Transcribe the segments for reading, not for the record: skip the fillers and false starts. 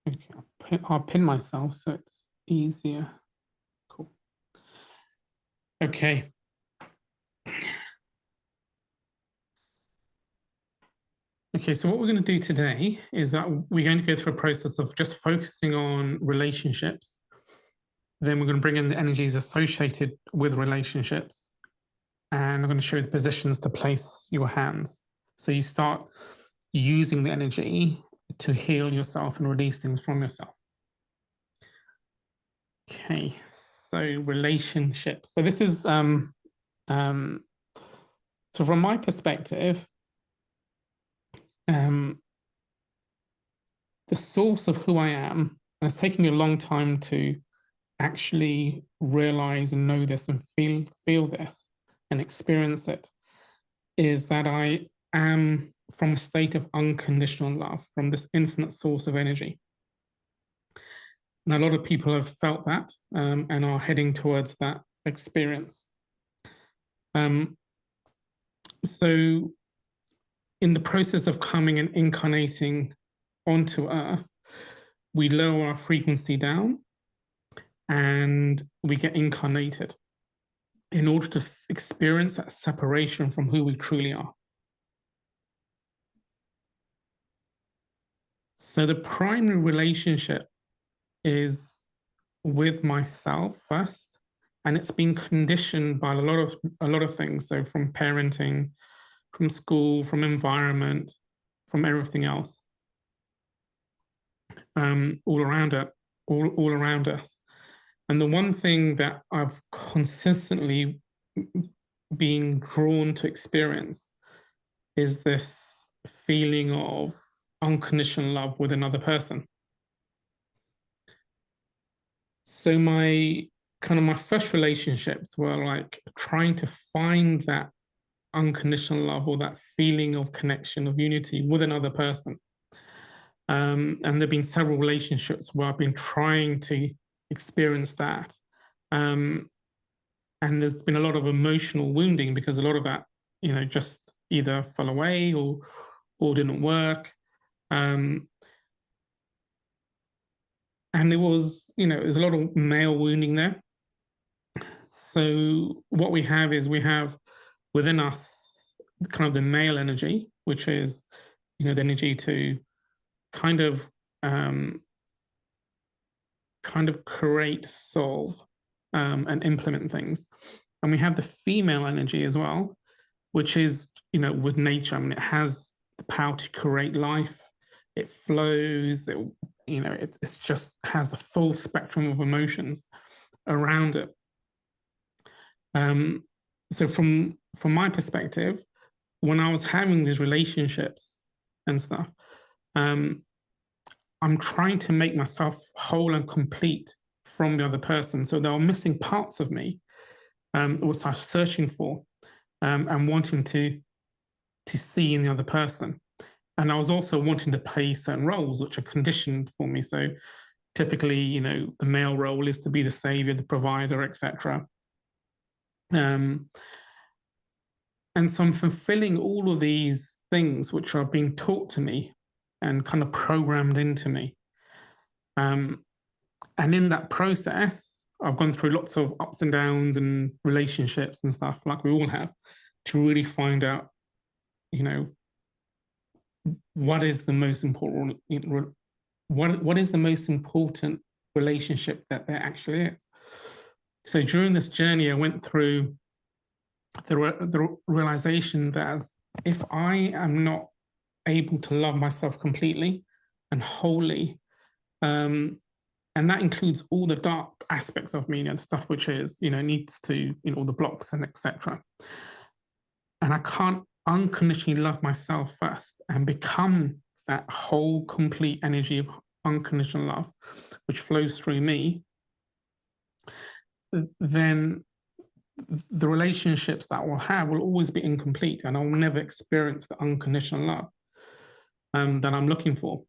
Okay, I'll pin myself so it's easier. Cool. Okay. Okay, so what we're going to do today is that we're going to go through a process of just focusing on relationships. Then we're going to bring in the energies associated with relationships. And I'm going to show you the positions to place your hands. So you start using the energy to heal yourself and release things from yourself. Okay, so relationships. So this is so from my perspective, the source of who I am, and it's taken me a long time to actually realize and know this and feel this and experience it, is that I am from a state of unconditional love, from this infinite source of energy. And a lot of people have felt that and are heading towards that experience. So in the process of coming and incarnating onto Earth, we lower our frequency down and we get incarnated in order to experience that separation from who we truly are. So the primary relationship is with myself first, and it's been conditioned by a lot of things. So from parenting, from school, from environment, from everything else, all around it, all around us. And the one thing that I've consistently been drawn to experience is this feeling of unconditional love with another person. So my first relationships were like trying to find that unconditional love or that feeling of connection, of unity with another person. And there've been several relationships where I've been trying to experience that. And there's been a lot of emotional wounding because a lot of that, just either fell away or didn't work. And there was, there's a lot of male wounding there. So what we have is we have within us kind of the male energy, which is, the energy to kind of create, solve, and implement things. And we have the female energy as well, which is, with nature. I mean, it has the power to create life. It flows. It's just has the full spectrum of emotions around it. So from my perspective, when I was having these relationships and stuff, I'm trying to make myself whole and complete from the other person. So there are missing parts of me, which I'm searching for and wanting to see in the other person. And I was also wanting to play certain roles which are conditioned for me. So typically, the male role is to be the savior, the provider, etc. And so I'm fulfilling all of these things which are being taught to me and kind of programmed into me. And in that process, I've gone through lots of ups and downs and relationships and stuff, like we all have, to really find out, what is the most important, what is the most important relationship that there actually is. So during this journey, I went through the realization that if I am not able to love myself completely and wholly, and that includes all the dark aspects of me, the stuff which is, needs to, all the blocks and etc. And I can't unconditionally love myself first and become that whole, complete energy of unconditional love, which flows through me, then the relationships that we'll have will always be incomplete, and I'll never experience the unconditional love that I'm looking for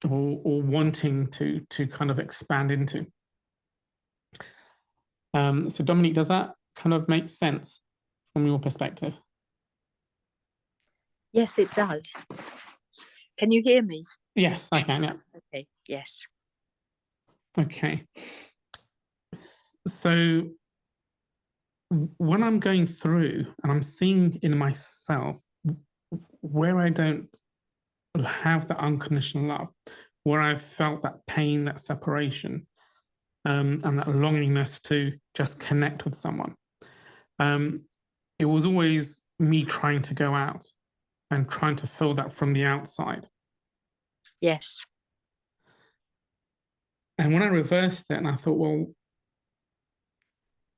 or wanting to kind of expand into. So Dominique, does that kind of make sense from your perspective? Yes, it does. Can you hear me? Yes, I can. Yeah. Okay. Yes. Okay. So when I'm going through and I'm seeing in myself where I don't have that unconditional love, where I've felt that pain, that separation, and that longingness to just connect with someone, um, it was always me trying to go out and trying to fill that from the outside. Yes. And when I reversed it and I thought, well,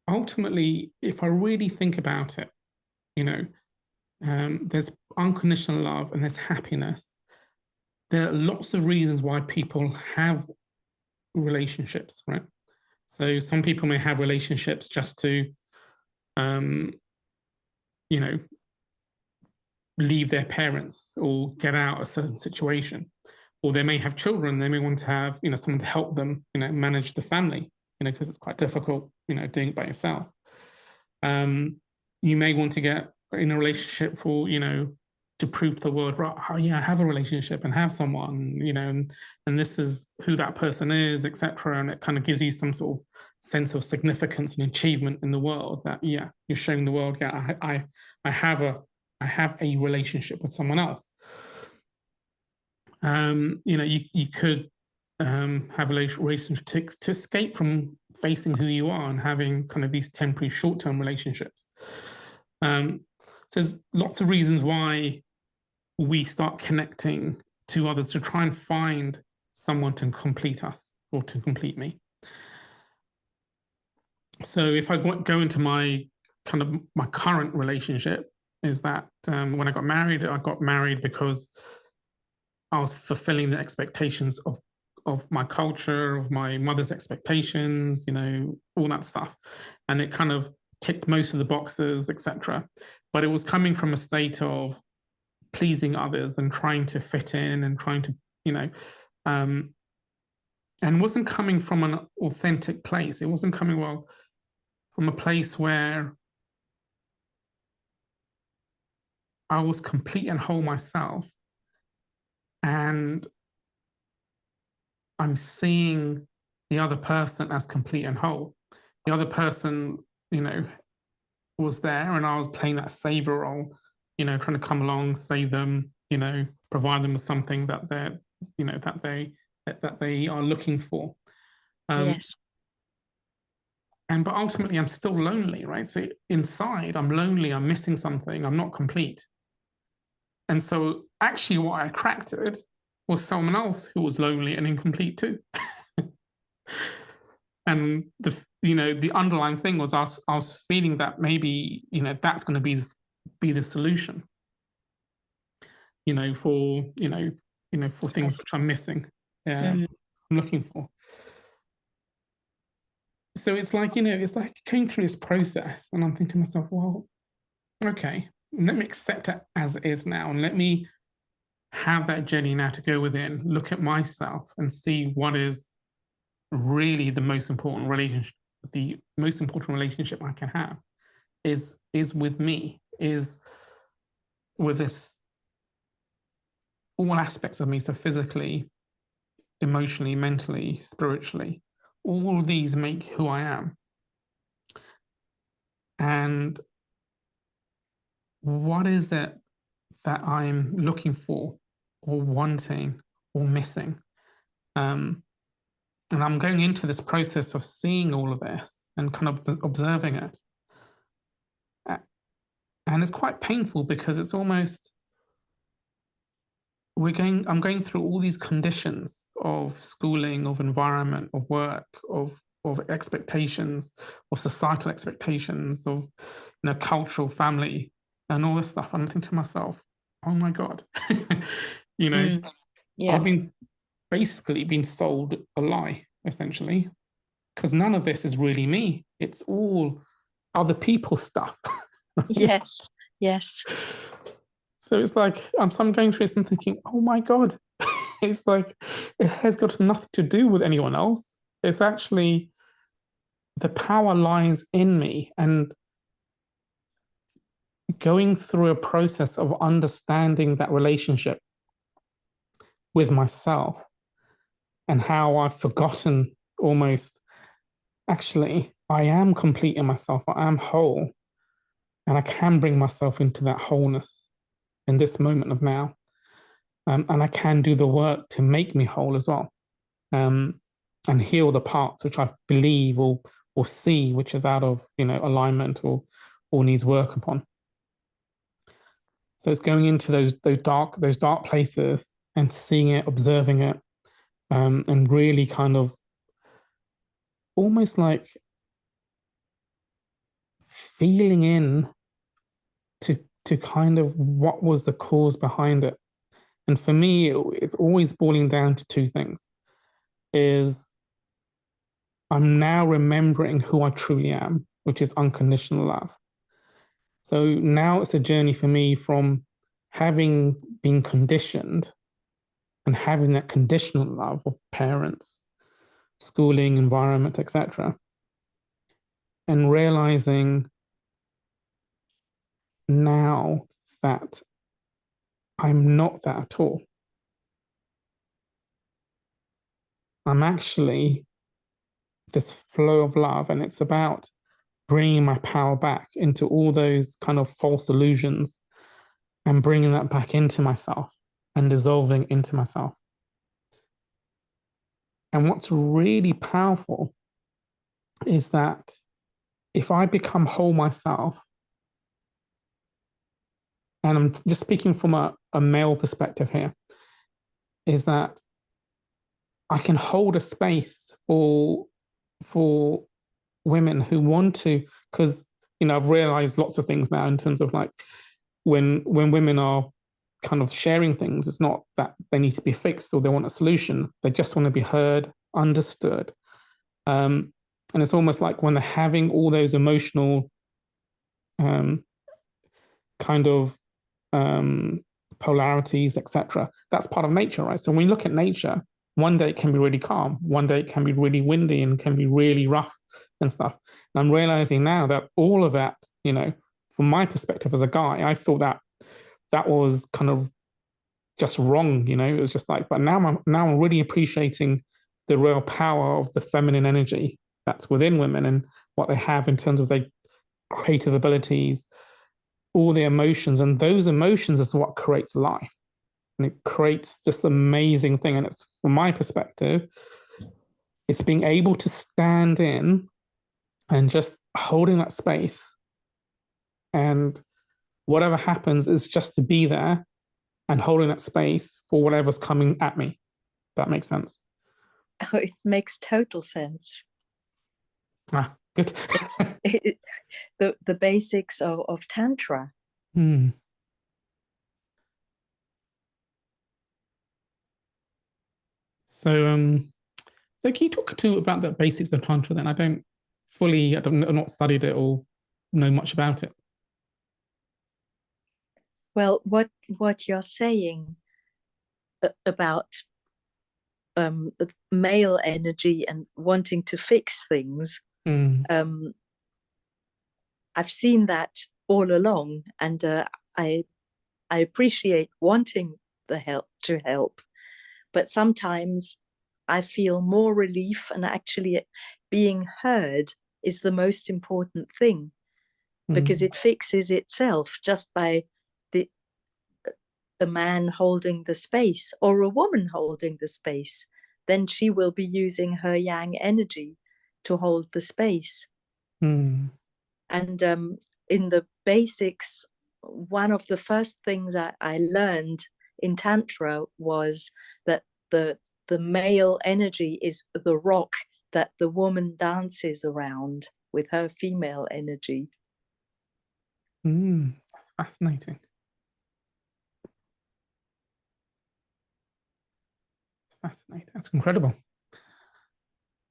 ultimately, if I really think about it, you know, there's unconditional love and there's happiness. There are lots of reasons why people have relationships, right? So some people may have relationships just to, um, you know, leave their parents or get out of a certain situation, or they may have children. They may want to have, someone to help them, manage the family, because it's quite difficult, doing it by yourself. You may want to get in a relationship for, to prove to the world, right? Oh yeah, I have a relationship and have someone, and this is who that person is, etc. And it kind of gives you some sort of sense of significance and achievement in the world that yeah, you're showing the world, yeah, I have a relationship with someone else. You could have a relationship to escape from facing who you are and having kind of these temporary short-term relationships. So there's lots of reasons why we start connecting to others to try and find someone to complete us or to complete me. So if I go into my current relationship, is that when I got married because I was fulfilling the expectations of my culture, of my mother's expectations, all that stuff, and it kind of ticked most of the boxes, etc. But it was coming from a state of pleasing others and trying to fit in and trying to, um, and wasn't coming from an authentic place. It wasn't coming from a place where I was complete and whole myself, and I'm seeing the other person as complete and whole. The other person, was there, and I was playing that savior role, trying to come along, save them, provide them with something that they're, that they are looking for. Yes. But ultimately, I'm still lonely, right? So inside, I'm lonely. I'm missing something. I'm not complete. And so, actually, what I attracted was someone else who was lonely and incomplete too. And the underlying thing was I was feeling that maybe that's going to be the solution, for for things which I'm missing, I'm looking for. So it's like it's like going through this process, and I'm thinking to myself, well, okay, let me accept it as it is now, and let me have that journey now to go within, look at myself, and see what is really the most important relationship. The most important relationship I can have is with me, is with this all aspects of me, so physically, emotionally, mentally, spiritually. All of these make who I am. And what is it that I'm looking for or wanting or missing? And I'm going into this process of seeing all of this and kind of observing it. And it's quite painful because it's almost I'm going through all these conditions of schooling, of environment, of work, of expectations, of societal expectations, of cultural, family, and all this stuff. And I'm thinking to myself, oh my God, Yeah. I've been basically been sold a lie, essentially, because none of this is really me. It's all other people's stuff. Yes. Yes. So it's like I'm going through this and thinking, oh my God, it's like it has got nothing to do with anyone else. It's actually the power lies in me, and going through a process of understanding that relationship with myself, and how I've forgotten almost, actually, I am complete in myself, I am whole, and I can bring myself into that wholeness in this moment of now. And I can do the work to make me whole as well, and heal the parts which I believe or see which is out of alignment or needs work upon. So it's going into those dark places and seeing it, observing it, and really kind of almost like feeling in to kind of what was the cause behind it. And for me, it's always boiling down to two things. Is I'm now remembering who I truly am, which is unconditional love. So now it's a journey for me from having been conditioned and having that conditional love of parents, schooling, environment, etc., and realizing now that I'm not that at all. I'm actually this flow of love, and it's about bringing my power back into all those kind of false illusions and bringing that back into myself and dissolving into myself. And what's really powerful is that if I become whole myself, and I'm just speaking from a male perspective here, is that I can hold a space for women who want to, because I've realized lots of things now in terms of like when women are kind of sharing things, it's not that they need to be fixed or they want a solution. They just want to be heard, understood. And it's almost like when they're having all those emotional kind of polarities, etc., that's part of nature, right? So when you look at nature, one day it can be really calm, one day it can be really windy and can be really rough and stuff. And I'm realizing now that all of that, from my perspective as a guy, I thought that was kind of just wrong, it was just like, but now I'm really appreciating the real power of the feminine energy that's within women and what they have in terms of their creative abilities, all the emotions, and those emotions is what creates life. And it creates this amazing thing. And it's, from my perspective, it's being able to stand in and just holding that space. And whatever happens is just to be there and holding that space for whatever's coming at me. That makes sense. Oh, it makes total sense. Good. It's the basics of Tantra. So can you talk about the basics of Tantra then? I've not studied it or know much about it. Well, what you're saying about male energy and wanting to fix things, I've seen that all along, and I appreciate wanting the help to help, but sometimes I feel more relief, and actually being heard is the most important thing, because it fixes itself just by a man holding the space or a woman holding the space. Then she will be using her yang energy to hold the space. And in the basics, one of the first things I learned in Tantra was that the male energy is the rock that the woman dances around with her female energy. That's fascinating. Fascinating. That's incredible.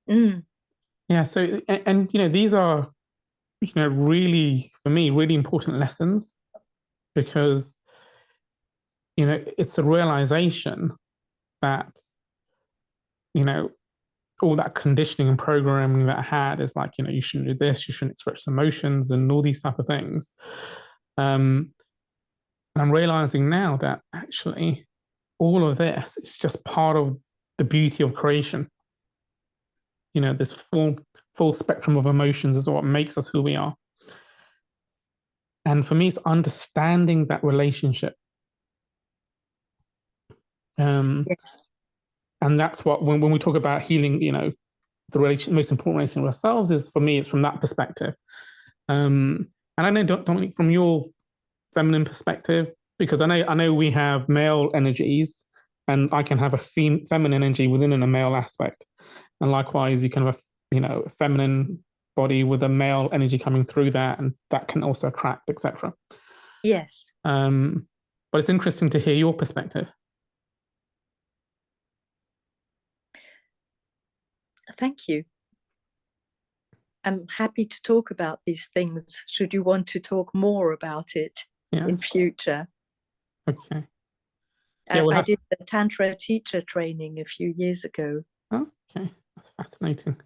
Yeah. So, and these are, really, for me, really important lessons, because, it's a realization that, all that conditioning and programming that I had is like, you shouldn't do this, you shouldn't express emotions and all these type of things. And I'm realizing now that actually all of this is just part of the beauty of creation. You know, this full spectrum of emotions is what makes us who we are. And for me, it's understanding that relationship. Yes. And that's what, when we talk about healing, you know, the most important relation with ourselves is, for me, it's from that perspective. And I know, Dominic, from your feminine perspective, because I know we have male energies, and I can have a feminine energy within a male aspect, and likewise, you can have a feminine body with a male energy coming through that, and that can also attract, etc. Yes. But it's interesting to hear your perspective. Thank you. I'm happy to talk about these things should you want to talk more about it in future. Okay. Yeah, I did the Tantra teacher training a few years ago. Okay, that's fascinating.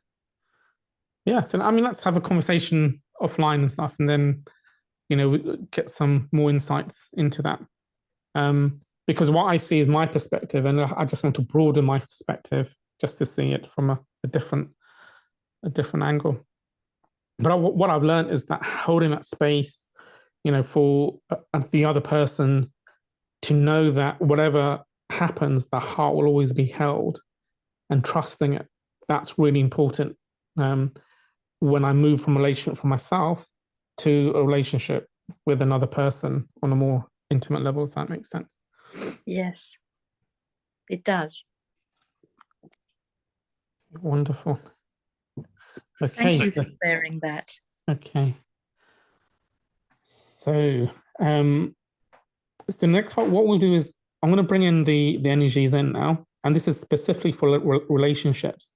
Yeah, so I mean, let's have a conversation offline and stuff, and then we get some more insights into that. Because what I see is my perspective, and I just want to broaden my perspective just to see it from a different angle. But what I've learned is that holding that space, for the other person to know that whatever happens, the heart will always be held, and trusting it. That's really important. When I move from a relationship for myself to a relationship with another person on a more intimate level, if that makes sense. Yes, it does. Wonderful. Okay. Thank you for sharing that. Okay. So, the next part, what we'll do is I'm going to bring in the energies in now, and this is specifically for relationships.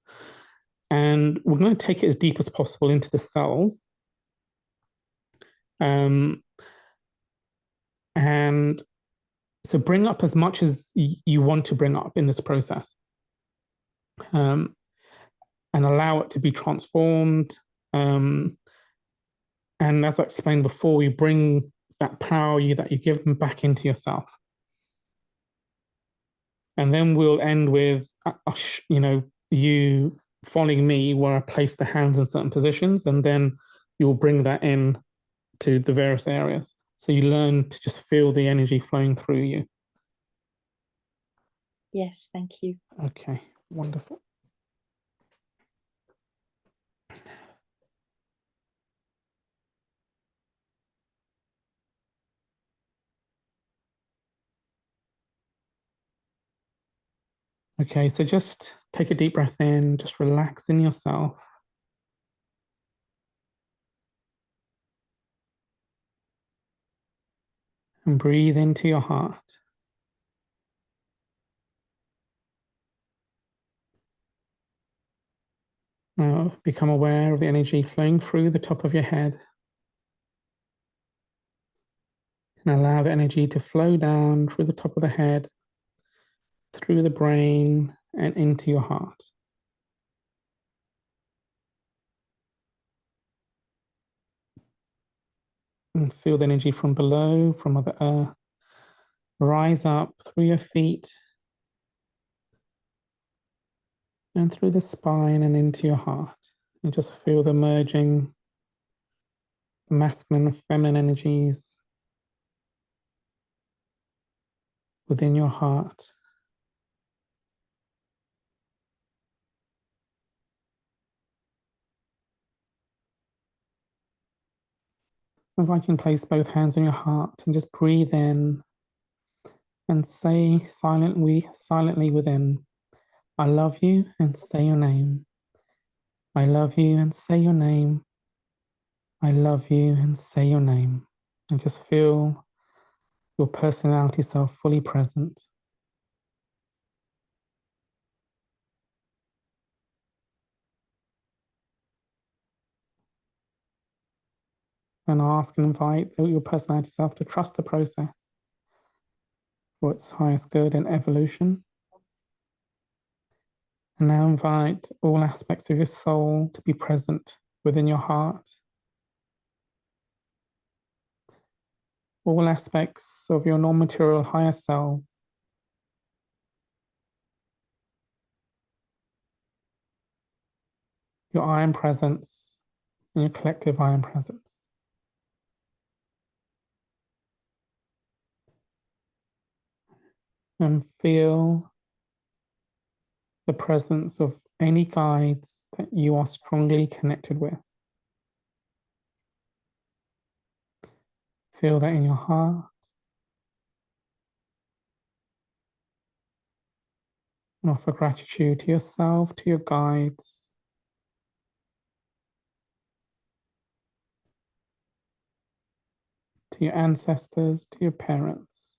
And we're going to take it as deep as possible into the cells. And so bring up as much as you want to bring up in this process. And allow it to be transformed. And as I explained before, you bring that power that you give them back into yourself. And then we'll end with, you following me where I place the hands in certain positions, and then you'll bring that in to the various areas. So you learn to just feel the energy flowing through you. Yes, thank you. Okay, wonderful. Okay, so just take a deep breath in, just relax in yourself. And breathe into your heart. Now become aware of the energy flowing through the top of your head. And allow the energy to flow down through the top of the head, through the brain, and into your heart. And feel the energy from below, from Mother Earth, rise up through your feet and through the spine and into your heart. And just feel the merging, the masculine and feminine energies within your heart. So if I can place both hands on your heart and just breathe in and say silently within, I love you, and say your name. I love you, and say your name. I love you, and say your name. And just feel your personality self fully present. And ask and invite your personality self to trust the process for its highest good and evolution. And now invite all aspects of your soul to be present within your heart. All aspects of your non-material higher selves your I am presence and your collective I am presence. And feel the presence of any guides that you are strongly connected with. Feel that in your heart. And offer gratitude to yourself, to your guides, to your ancestors, to your parents.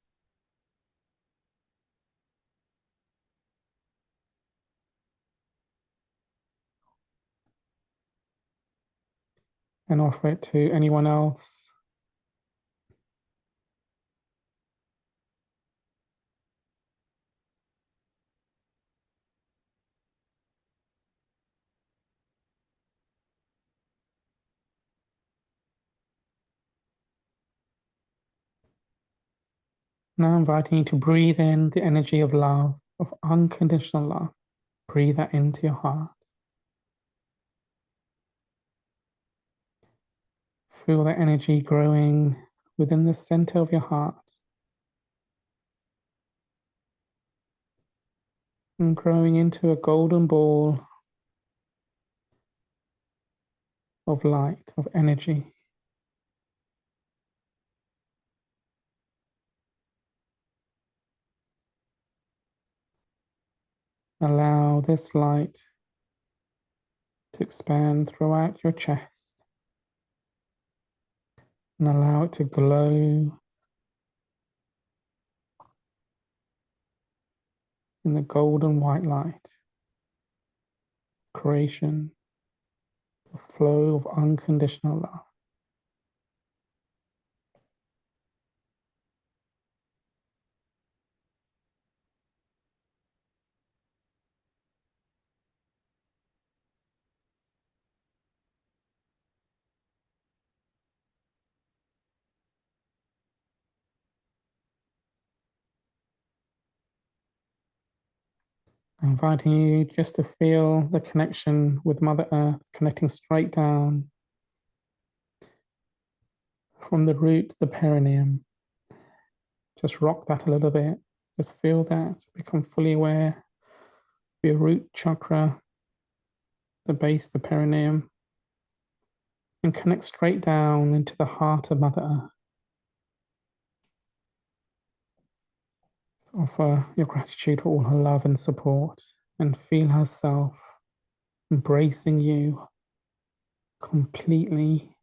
And offer it to anyone else. Now inviting you to breathe in the energy of love, of unconditional love. Breathe that into your heart. Feel that energy growing within the center of your heart and growing into a golden ball of light, of energy. Allow this light to expand throughout your chest and allow it to glow in the golden white light. Creation, the flow of unconditional love. Inviting you just to feel the connection with Mother Earth, connecting straight down from the root to the perineum. Just rock that a little bit. Just feel that. Become fully aware of your root chakra, the base, the perineum, and connect straight down into the heart of Mother Earth. So offer your gratitude for all her love and support, and feel herself embracing you completely.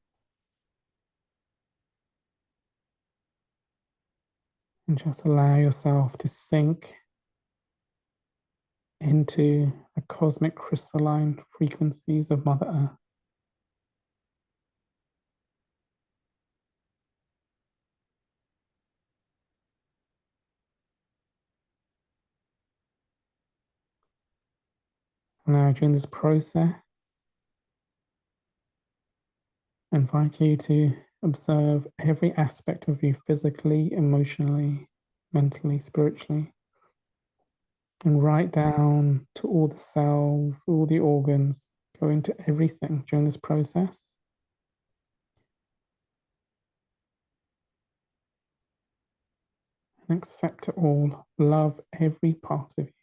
And just allow yourself to sink into the cosmic crystalline frequencies of Mother Earth. Now, during this process, I invite you to observe every aspect of you physically, emotionally, mentally, spiritually, and write down to all the cells, all the organs, go into everything during this process. And accept it all. Love every part of you.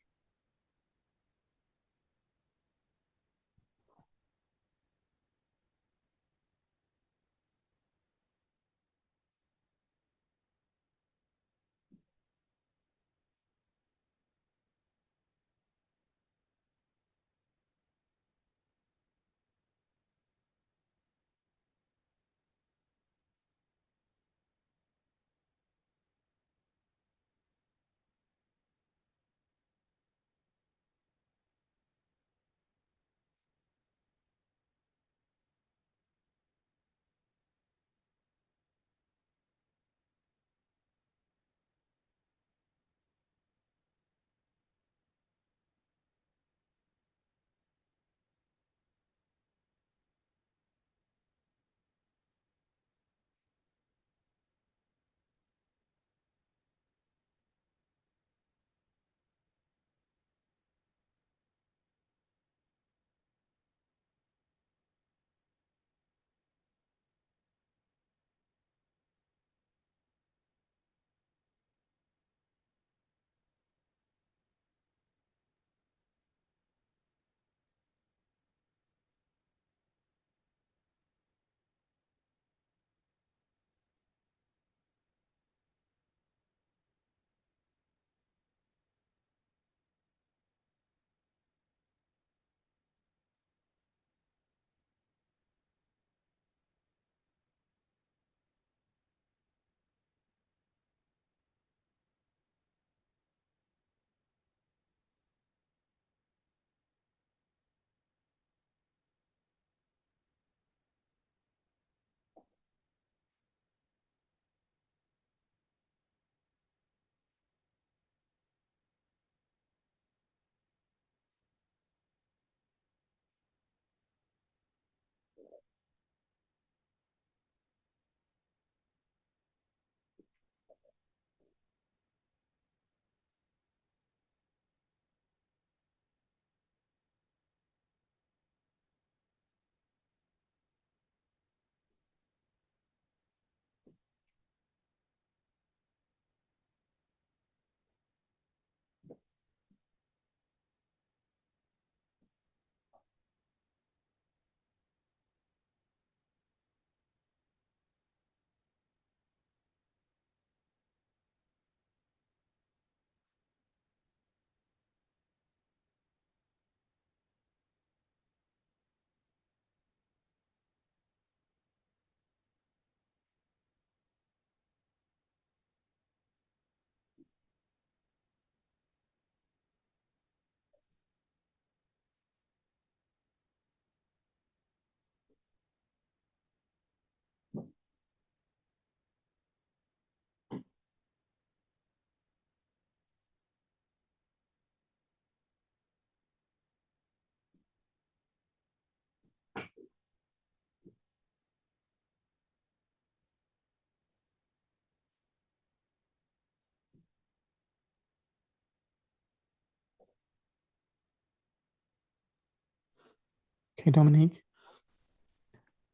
Okay, Dominique.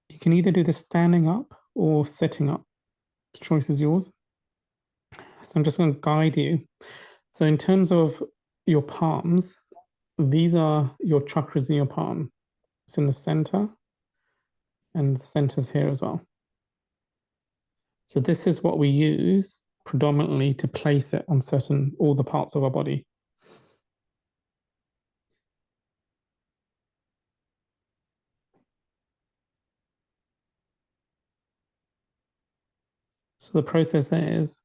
You can either do this standing up or sitting up. The choice is yours. So I'm just going to guide you. So in terms of your palms, these are your chakras in your palm. It's in the center, and the center's here as well. So this is what we use predominantly to place it on all the parts of our body. So the process is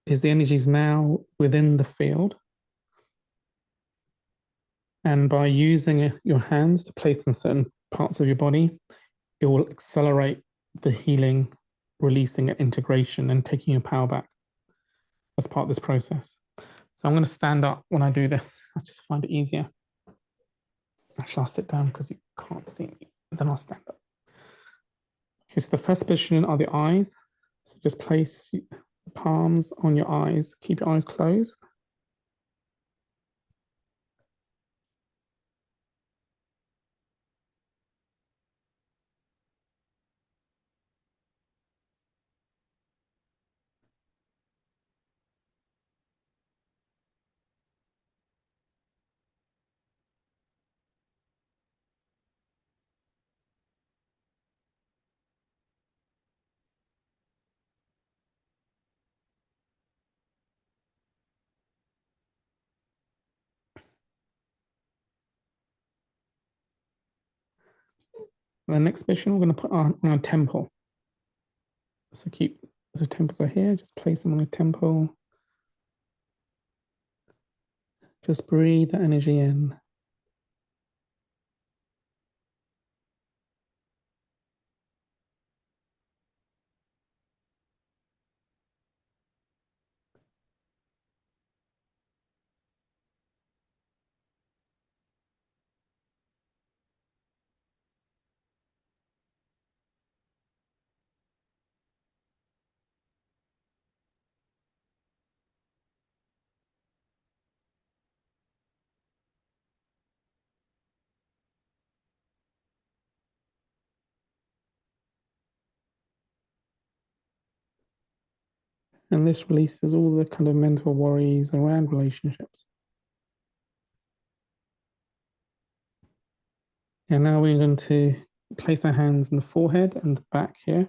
the energy is now within the field. And by using your hands to place in certain parts of your body, it will accelerate the healing, releasing and integration and taking your power back as part of this process. So I'm going to stand up when I do this. I just find it easier. Actually, I'll sit down because you can't see me. Then I'll stand up. Okay, so the first position are the eyes. So just place the palms on your eyes. Keep your eyes closed. And the next position, we're going to put on our temple. So keep the temples are here. Just place them on the temple. Just breathe the energy in. And this releases all the kind of mental worries around relationships. And now we're going to place our hands on the forehead and the back here.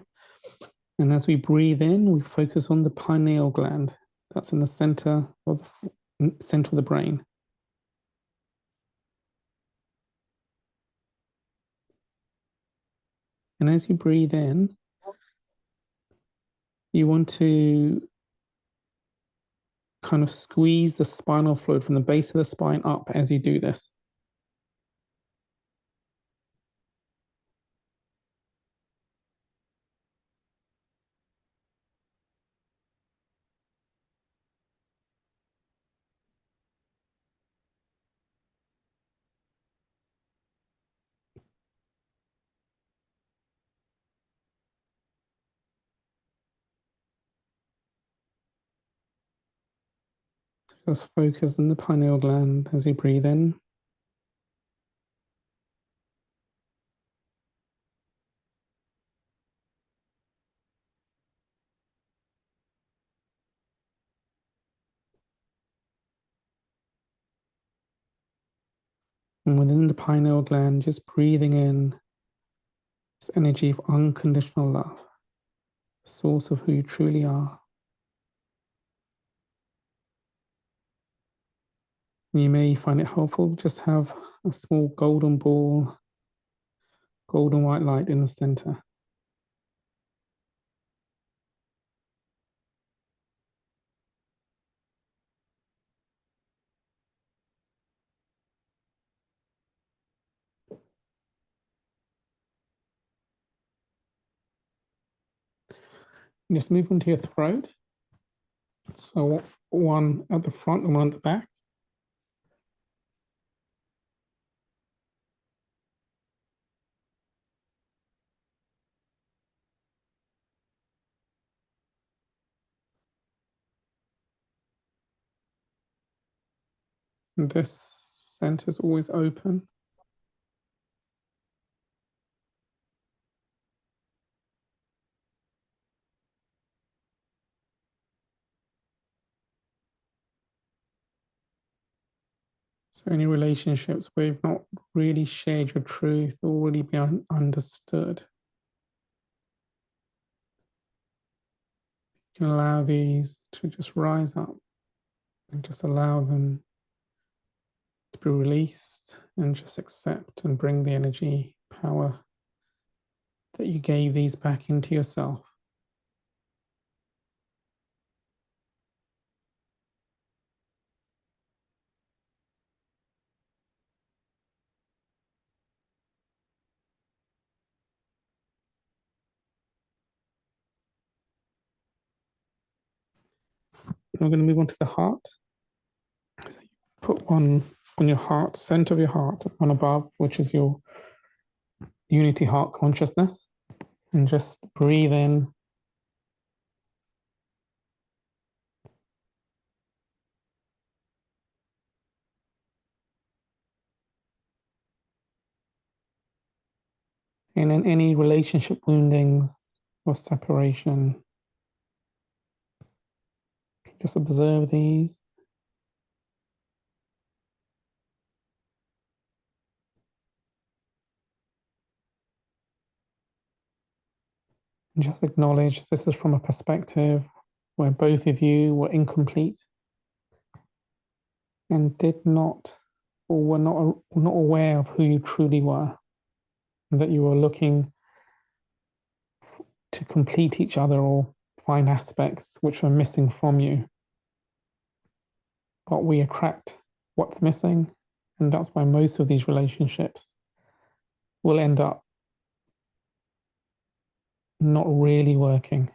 And as we breathe in, we focus on the pineal gland. That's in the center of the brain. And as you breathe in, you want to kind of squeeze the spinal fluid from the base of the spine up as you do this. Just focus on the pineal gland as you breathe in. And within the pineal gland, just breathing in this energy of unconditional love, the source of who you truly are. You may find it helpful just have a small golden ball, golden white light in the center. Just move on to your throat. So one at the front and one at the back. And this center is always open. So any relationships where you've not really shared your truth or really been understood, you can allow these to just rise up and just allow them to be released and just accept and bring the energy, power that you gave these back into yourself. We're going to move on to the heart. So you put one on your heart, center of your heart, one above, which is your unity heart consciousness, and just breathe in and in any relationship woundings or separation, just observe these. And just acknowledge this is from a perspective where both of you were incomplete and did not or were not aware of who you truly were, and that you were looking to complete each other or find aspects which were missing from you. But we attract what's missing, and that's why most of these relationships will end up not really working,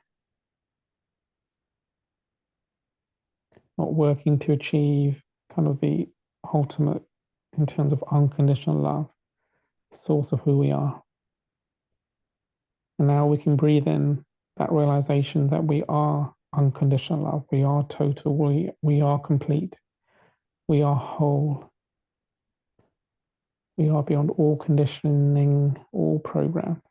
not working to achieve kind of the ultimate in terms of unconditional love, source of who we are. And now we can breathe in that realization that we are unconditional love, we are total, we are complete, we are whole, we are beyond all conditioning, all program.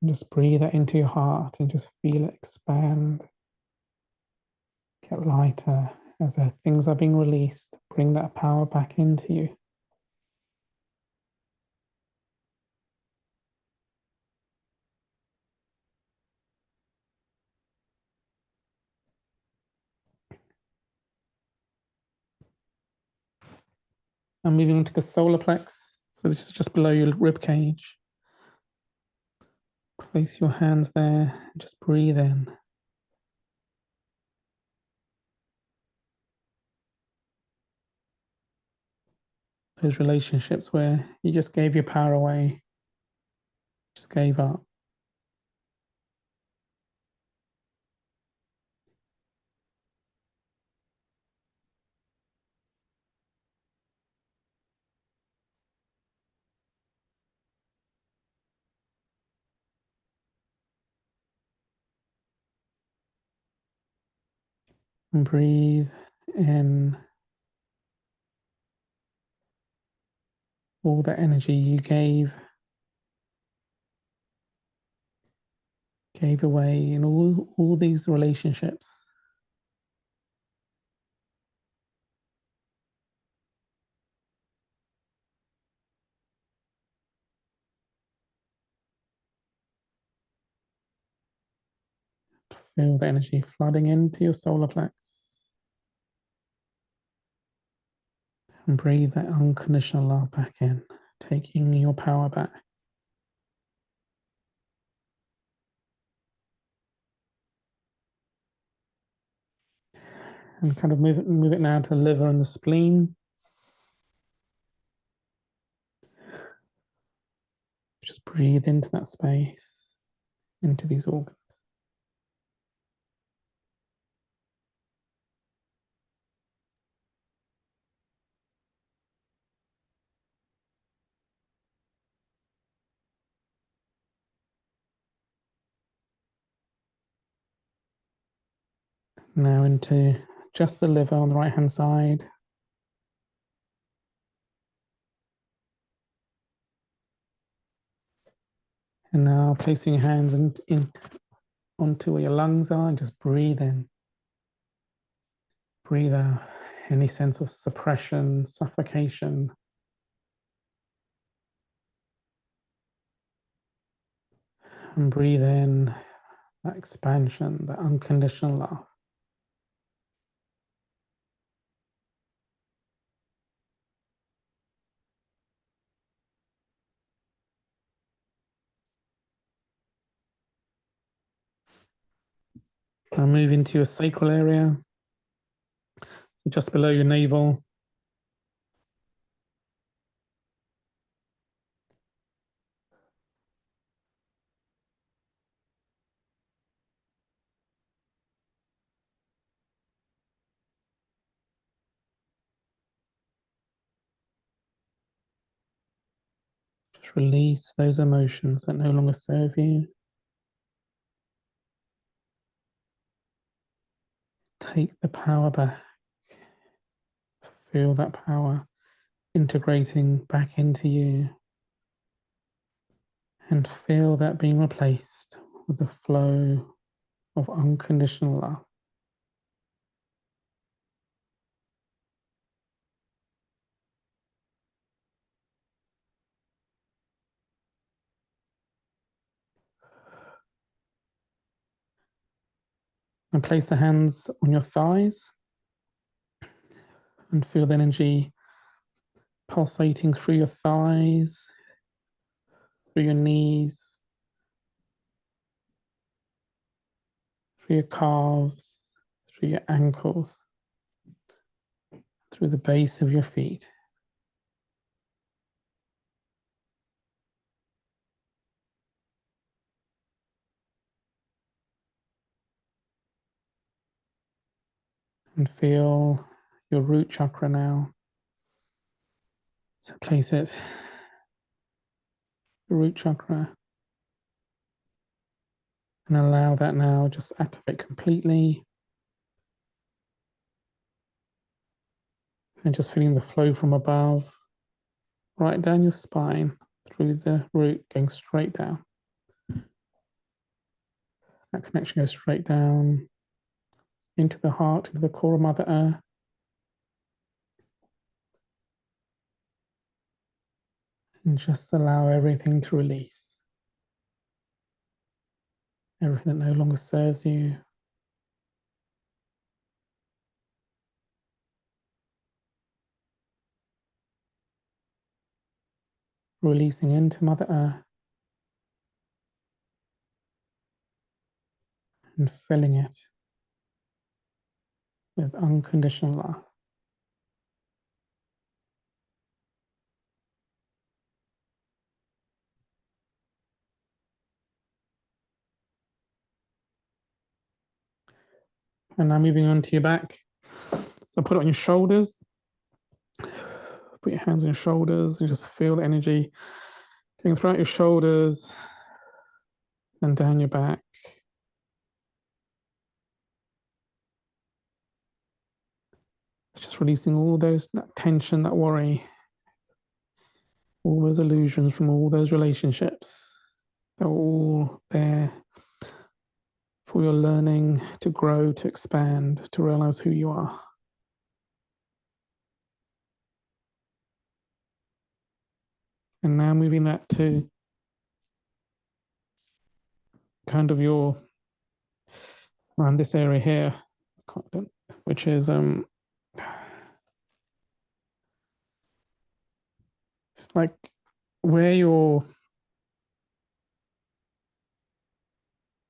And just breathe that into your heart and just feel it expand, get lighter as things are being released. Bring that power back into you. And moving into the solar plex. So this is just below your rib cage. Place your hands there and just breathe in. Those relationships where you just gave your power away, just gave up. And breathe in all the energy you gave away in all these relationships. Feel the energy flooding into your solar plex. And breathe that unconditional love back in, taking your power back. And kind of move it now to the liver and the spleen. Just breathe into that space, into these organs. Now into just the liver on the right hand side. And now placing your hands onto where your lungs are and just breathe in. Breathe out any sense of suppression, suffocation. And breathe in that expansion, that unconditional love. Now move into your sacral area. So just below your navel. Just release those emotions that no longer serve you. Take the power back. Feel that power integrating back into you. And feel that being replaced with the flow of unconditional love. And place the hands on your thighs and feel the energy pulsating through your thighs, through your knees, through your calves, through your ankles, through the base of your feet. And feel your root chakra now. So place it, the root chakra, and allow that now just activate completely. And just feeling the flow from above, right down your spine, through the root, going straight down. That connection goes straight down into the heart, into the core of Mother Earth. And just allow everything to release. Everything that no longer serves you. Releasing into Mother Earth. And filling it with unconditional love. And now moving on to your back. So put it on your shoulders. Put your hands on your shoulders and just feel the energy going throughout your shoulders and down your back. Just releasing all that tension, that worry, all those illusions from all those relationships that were all there for your learning to grow, to expand, to realize who you are. And now moving that to kind of your, around this area here, which is it's like where your,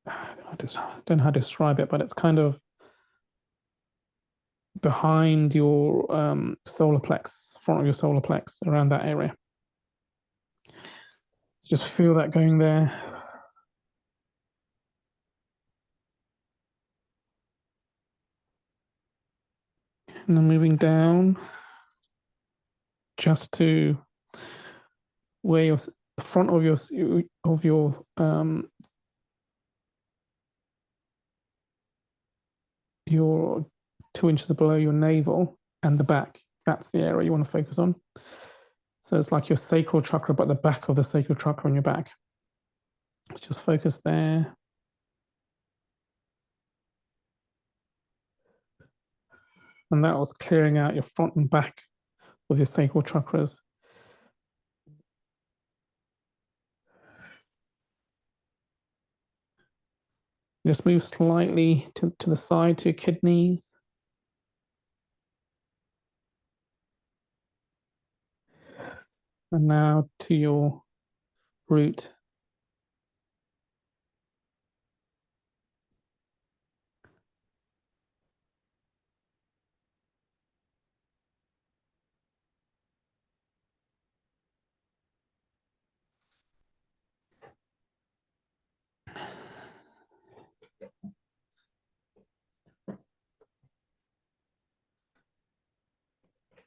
I don't know how to describe it, but it's kind of behind your solar plex, front of your solar plex, around that area. Just feel that going there. And then moving down just to where your the front of your 2 inches below your navel and the back. That's the area you want to focus on. So it's like your sacral chakra, but the back of the sacral chakra on your back. Let's just focus there. And that was clearing out your front and back of your sacral chakras. Just move slightly to the side to your kidneys. And now to your root.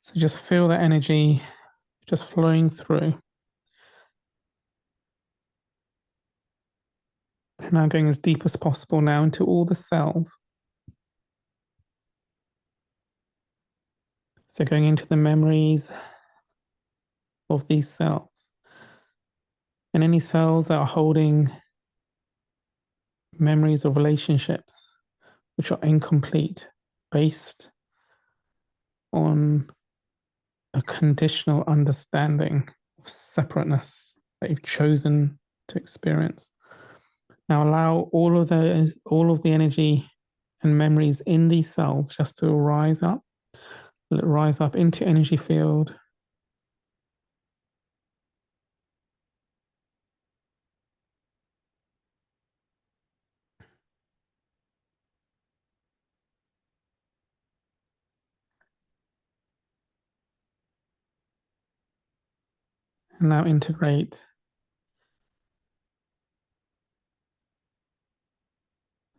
So just feel that energy just flowing through. And now going as deep as possible now into all the cells. So going into the memories of these cells. And any cells that are holding memories of relationships which are incomplete, based on a conditional understanding of separateness that you've chosen to experience. Now allow all of the energy and memories in these cells just to rise up. Let it rise up into energy field. And now integrate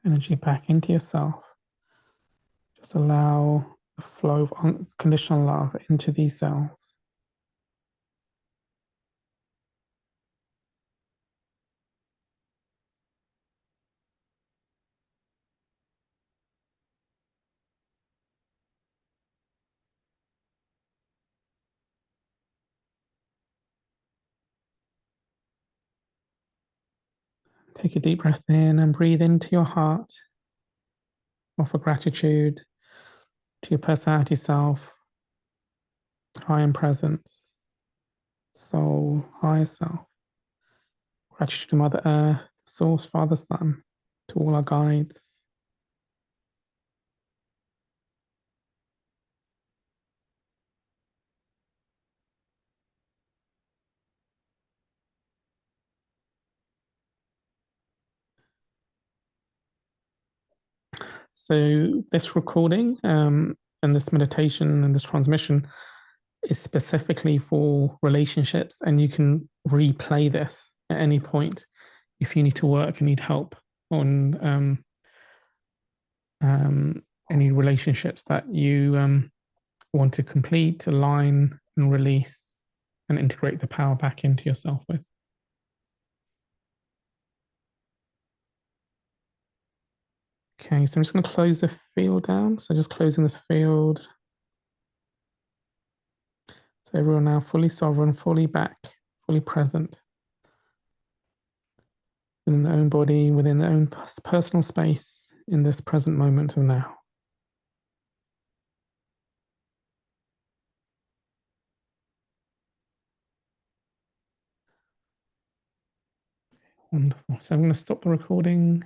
energy back into yourself. Just allow the flow of unconditional love into these cells. Take a deep breath in and breathe into your heart. Offer gratitude to your personality self, I am presence, soul, higher self. Gratitude to Mother Earth, Source, Father, Son, to all our guides. So this recording and this meditation and this transmission is specifically for relationships, and you can replay this at any point if you need to work and need help on any relationships that you want to complete, align, and release, and integrate the power back into yourself with. Okay, so I'm just going to close the field down. So just closing this field. So everyone now fully sovereign, fully back, fully present within their own body, within their own personal space in this present moment of now. Wonderful. So I'm going to stop the recording.